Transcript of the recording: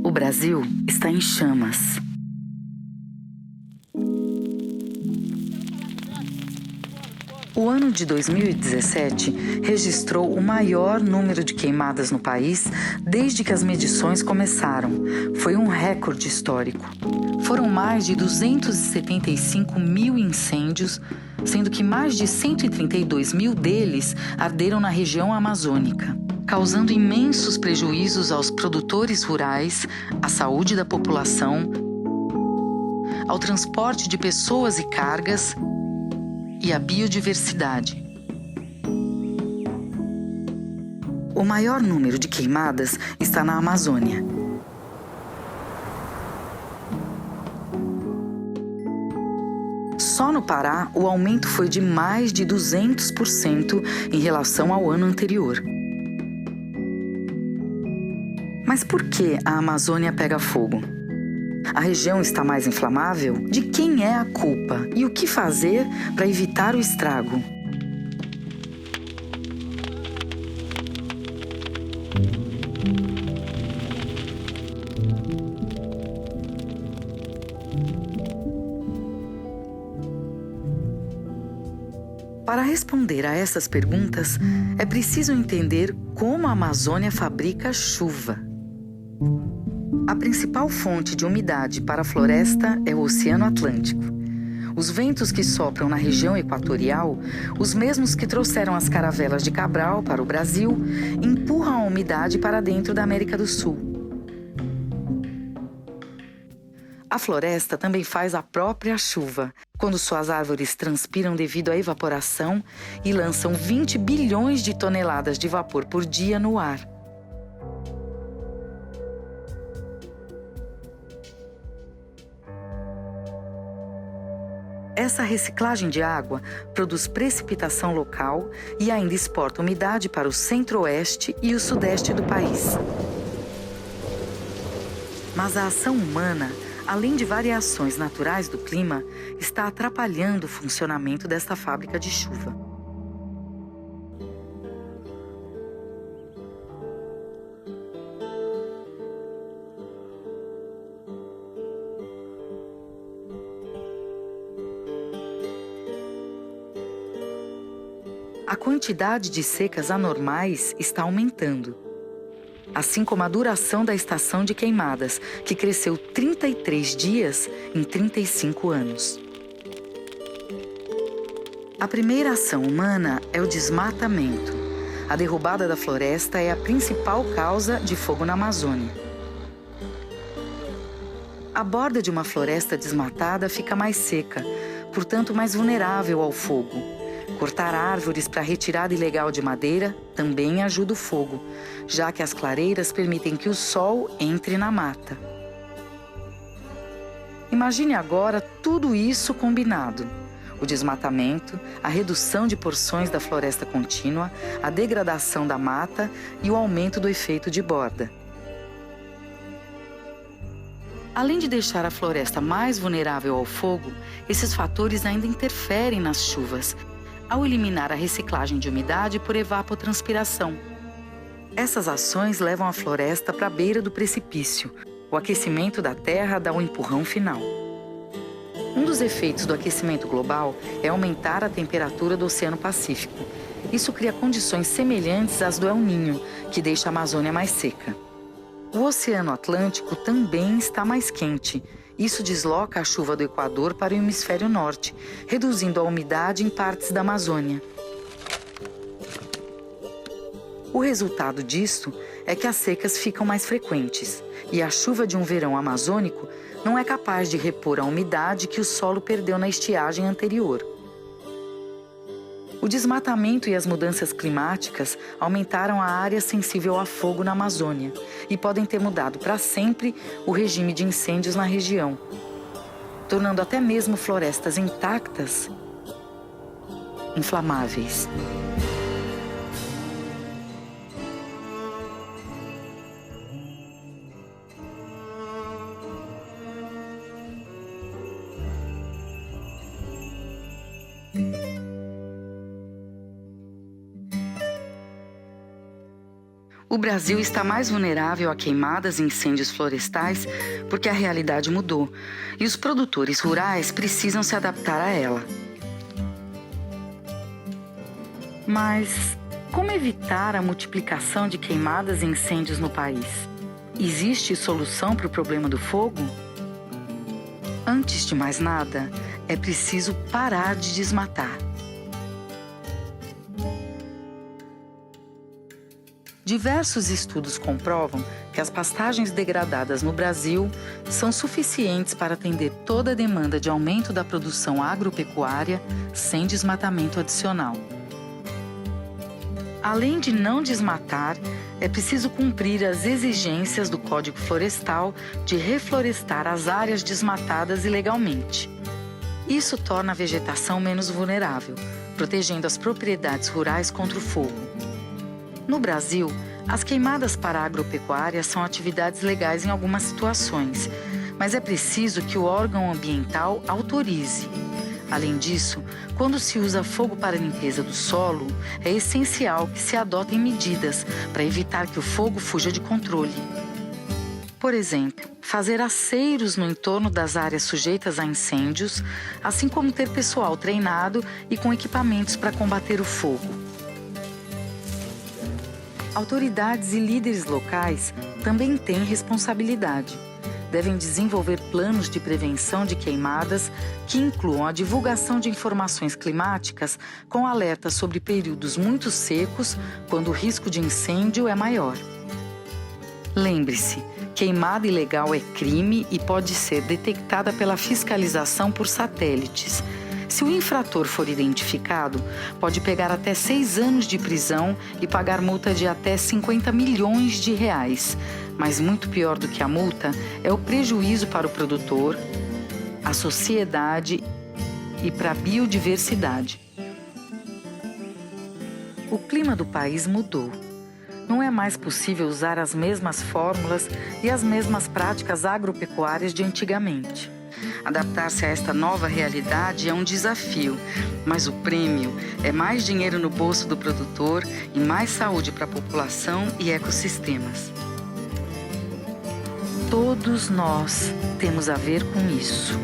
O Brasil está em chamas. O ano de 2017 registrou o maior número de queimadas no país desde que as medições começaram. Foi um recorde histórico. Foram mais de 275 mil incêndios, sendo que mais de 132 mil deles arderam na região amazônica, causando imensos prejuízos aos produtores rurais, à saúde da população, ao transporte de pessoas e cargas e à biodiversidade. O maior número de queimadas está na Amazônia. Só no Pará, o aumento foi de mais de 200% em relação ao ano anterior. Mas por que a Amazônia pega fogo? A região está mais inflamável? De quem é a culpa? E o que fazer para evitar o estrago? Para responder a essas perguntas, é preciso entender como a Amazônia fabrica chuva. A principal fonte de umidade para a floresta é o Oceano Atlântico. Os ventos que sopram na região equatorial, os mesmos que trouxeram as caravelas de Cabral para o Brasil, empurram a umidade para dentro da América do Sul. A floresta também faz a própria chuva, quando suas árvores transpiram devido à evaporação e lançam 20 bilhões de toneladas de vapor por dia no ar. Essa reciclagem de água produz precipitação local e ainda exporta umidade para o centro-oeste e o sudeste do país. Mas a ação humana, além de variações naturais do clima, está atrapalhando o funcionamento desta fábrica de chuva. A quantidade de secas anormais está aumentando, assim como a duração da estação de queimadas, que cresceu 33 dias em 35 anos. A primeira ação humana é o desmatamento. A derrubada da floresta é a principal causa de fogo na Amazônia. A borda de uma floresta desmatada fica mais seca, portanto mais vulnerável ao fogo. Cortar árvores para retirada ilegal de madeira também ajuda o fogo, já que as clareiras permitem que o sol entre na mata. Imagine agora tudo isso combinado: o desmatamento, a redução de porções da floresta contínua, a degradação da mata e o aumento do efeito de borda. Além de deixar a floresta mais vulnerável ao fogo, esses fatores ainda interferem nas chuvas, ao eliminar a reciclagem de umidade por evapotranspiração. Essas ações levam a floresta para a beira do precipício. O aquecimento da terra dá o empurrão final. Um dos efeitos do aquecimento global é aumentar a temperatura do Oceano Pacífico. Isso cria condições semelhantes às do El Niño, que deixa a Amazônia mais seca. O Oceano Atlântico também está mais quente. Isso desloca a chuva do Equador para o hemisfério norte, reduzindo a umidade em partes da Amazônia. O resultado disto é que as secas ficam mais frequentes e a chuva de um verão amazônico não é capaz de repor a umidade que o solo perdeu na estiagem anterior. O desmatamento e as mudanças climáticas aumentaram a área sensível a fogo na Amazônia e podem ter mudado para sempre o regime de incêndios na região, tornando até mesmo florestas intactas inflamáveis. O Brasil está mais vulnerável a queimadas e incêndios florestais porque a realidade mudou e os produtores rurais precisam se adaptar a ela. Mas como evitar a multiplicação de queimadas e incêndios no país? Existe solução para o problema do fogo? Antes de mais nada, é preciso parar de desmatar. Diversos estudos comprovam que as pastagens degradadas no Brasil são suficientes para atender toda a demanda de aumento da produção agropecuária sem desmatamento adicional. Além de não desmatar, é preciso cumprir as exigências do Código Florestal de reflorestar as áreas desmatadas ilegalmente. Isso torna a vegetação menos vulnerável, protegendo as propriedades rurais contra o fogo. No Brasil, as queimadas para a agropecuária são atividades legais em algumas situações, mas é preciso que o órgão ambiental autorize. Além disso, quando se usa fogo para a limpeza do solo, é essencial que se adotem medidas para evitar que o fogo fuja de controle. Por exemplo, fazer aceiros no entorno das áreas sujeitas a incêndios, assim como ter pessoal treinado e com equipamentos para combater o fogo. Autoridades e líderes locais também têm responsabilidade. Devem desenvolver planos de prevenção de queimadas que incluam a divulgação de informações climáticas com alertas sobre períodos muito secos, quando o risco de incêndio é maior. Lembre-se, queimada ilegal é crime e pode ser detectada pela fiscalização por satélites. Se o infrator for identificado, pode pegar até 6 anos de prisão e pagar multa de até 50 milhões de reais. Mas muito pior do que a multa é o prejuízo para o produtor, a sociedade e para a biodiversidade. O clima do país mudou. Não é mais possível usar as mesmas fórmulas e as mesmas práticas agropecuárias de antigamente. Adaptar-se a esta nova realidade é um desafio, mas o prêmio é mais dinheiro no bolso do produtor e mais saúde para a população e ecossistemas. Todos nós temos a ver com isso.